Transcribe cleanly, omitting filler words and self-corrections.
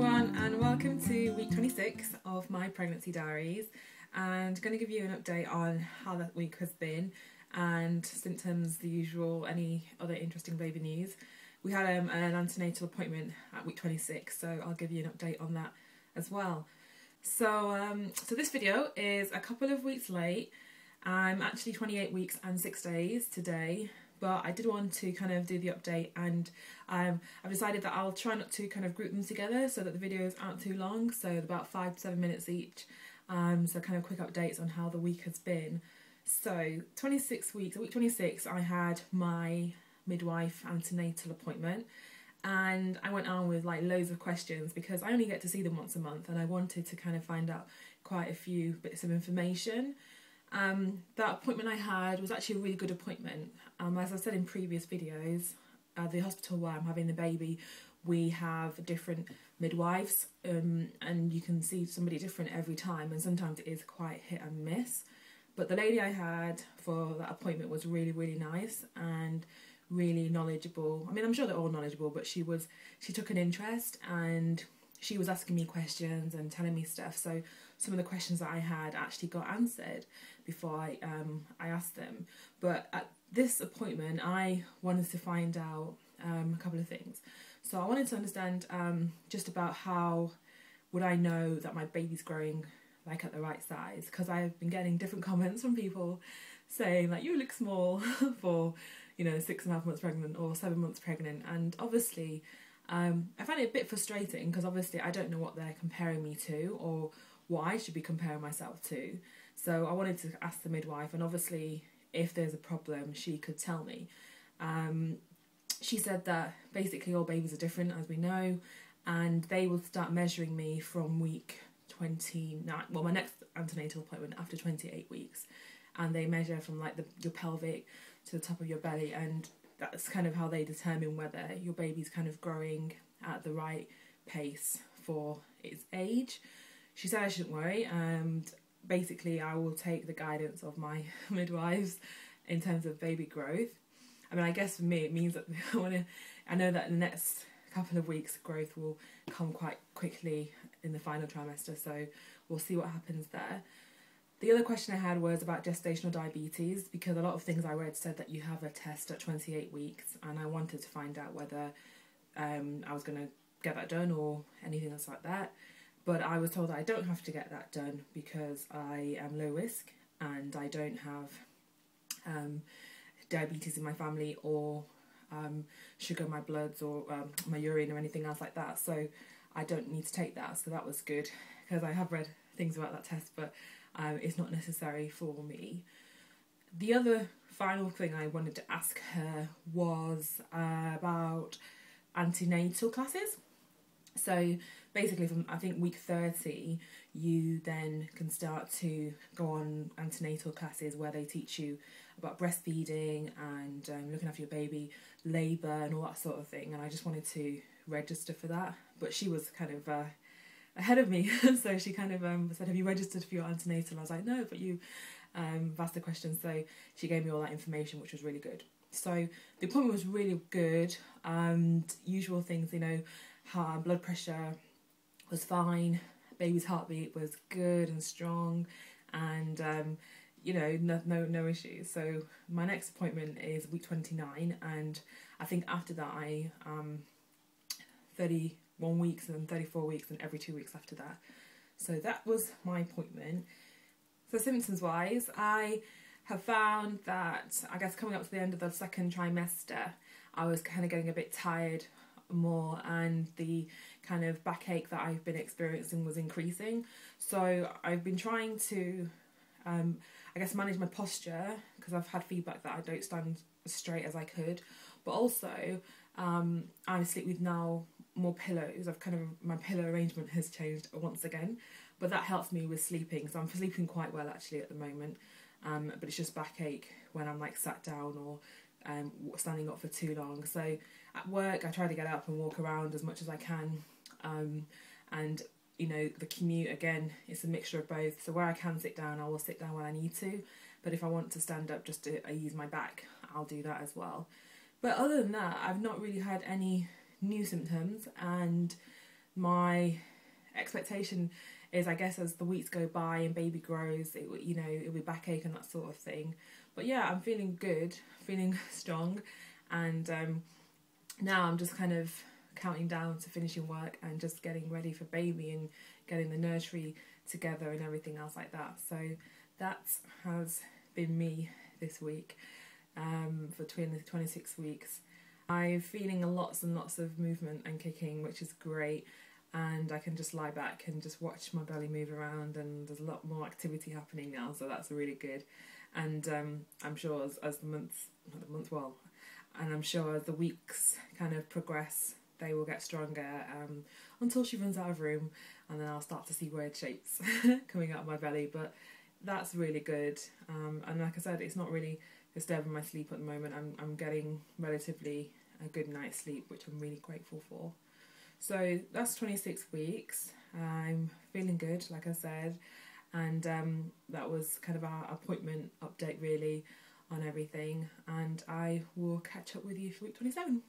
everyone, and welcome to week 26 of my pregnancy diaries, and going to give you an update on how that week has been and symptoms, the usual, any other interesting baby news. We had an antenatal appointment at week 26, so I'll give you an update on that as well. So this video is a couple of weeks late. I'm actually 28 weeks and 6 days today, but I did want to kind of do the update, and I've decided that I'll try not to kind of group them together so that the videos aren't too long, so about 5 to 7 minutes each. So kind of quick updates on how the week has been. So 26 weeks, week 26, I had my midwife antenatal appointment, and I went on with like loads of questions because I only get to see them once a month, and I wanted to kind of find out quite a few bits of information. That appointment I had was actually a really good appointment. As I said in previous videos, the hospital where I'm having the baby, we have different midwives, and you can see somebody different every time, and sometimes it is quite hit and miss. But the lady I had for that appointment was really, really nice and really knowledgeable. I mean, I'm sure they're all knowledgeable, but she took an interest, and she was asking me questions and telling me stuff. So some of the questions that I had actually got answered before I asked them. But at this appointment, I wanted to find out a couple of things. So I wanted to understand just about how would I know that my baby's growing like at the right size, because I've been getting different comments from people saying like, you look small for 6.5 months pregnant or 7 months pregnant. And obviously I find it a bit frustrating because obviously I don't know what they're comparing me to or what I should be comparing myself to. So I wanted to ask the midwife, and obviously if there's a problem she could tell me. She said that basically all babies are different, as we know, and they will start measuring me from week 29, well, my next antenatal appointment after 28 weeks, and they measure from like your pelvic to the top of your belly, and that's kind of how they determine whether your baby's kind of growing at the right pace for its age. She said I shouldn't worry, and basically I will take the guidance of my midwives in terms of baby growth. I mean, I guess for me it means that I know that in the next couple of weeks growth will come quite quickly in the final trimester, so we'll see what happens there. The other question I had was about gestational diabetes, because a lot of things I read said that you have a test at 28 weeks, and I wanted to find out whether I was going to get that done or anything else like that. But I was told that I don't have to get that done because I am low risk and I don't have diabetes in my family or sugar in my bloods or my urine or anything else like that. So I don't need to take that. So that was good, because I have read things about that test, but it's not necessary for me. The other final thing I wanted to ask her was about antenatal classes. So basically from I think week 30 you then can start to go on antenatal classes where they teach you about breastfeeding and looking after your baby, labour and all that sort of thing, and I just wanted to register for that. But she was kind of ahead of me so she kind of said, have you registered for your antenatal? I was like, no, but you asked the question. So she gave me all that information, which was really good. So the appointment was really good, and usual things, her blood pressure was fine, baby's heartbeat was good and strong, and no issues. So my next appointment is week 29, and I think after that I 31 weeks and 34 weeks and every 2 weeks after that. So that was my appointment. So symptoms wise, I have found that I guess coming up to the end of the second trimester I was kind of getting a bit tired more, and the kind of backache that I've been experiencing was increasing. So I've been trying to I guess manage my posture, because I've had feedback that I don't stand as straight as I could, but also I sleep with now more pillows. My pillow arrangement has changed once again, but that helps me with sleeping, so I'm sleeping quite well actually at the moment, but it's just backache when I'm like sat down or standing up for too long. So at work I try to get up and walk around as much as I can, and the commute, again, it's a mixture of both. So where I can sit down I will sit down when I need to, but if I want to stand up just to ease my back, I'll do that as well. But other than that, I've not really had any new symptoms, and my expectation is, I guess, as the weeks go by and baby grows, it'll be backache and that sort of thing. But yeah, I'm feeling good, feeling strong, and now I'm just kind of counting down to finishing work and just getting ready for baby and getting the nursery together and everything else like that. So that has been me this week for 26 weeks. I'm feeling lots and lots of movement and kicking, which is great, and I can just lie back and just watch my belly move around, and there's a lot more activity happening now, so that's really good. And I'm sure as I'm sure as the weeks kind of progress, they will get stronger until she runs out of room, and then I'll start to see weird shapes coming out of my belly. But that's really good, and like I said, it's not really disturbing my sleep at the moment. I'm getting relatively a good night's sleep, which I'm really grateful for. So that's 26 weeks. I'm feeling good, like I said, and that was kind of our appointment update really on everything, and I will catch up with you for week 27.